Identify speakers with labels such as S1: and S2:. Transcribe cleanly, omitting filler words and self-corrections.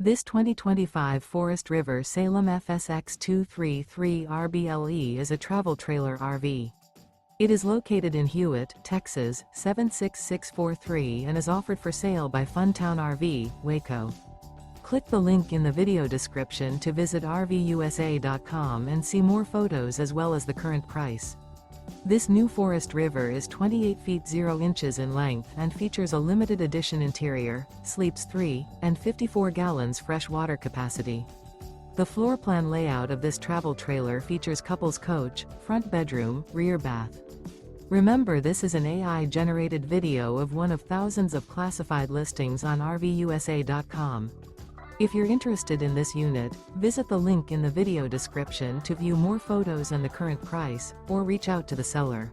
S1: This 2025 Forest River Salem FSX 233 RBLE is a travel trailer RV. It is located in Hewitt, Texas, 76643 and is offered for sale by Funtown RV, Waco. Click the link in the video description to visit RVUSA.com and see more photos as well as the current price. This new Forest River is 28 feet 0 inches in length and features a limited edition interior, sleeps 3, and 54 gallons fresh water capacity. The floor plan layout of this travel trailer features couples coach, front bedroom, rear bath. Remember, this is an AI-generated video of one of thousands of classified listings on RVUSA.com. If you're interested in this unit, visit the link in the video description to view more photos and the current price, or reach out to the seller.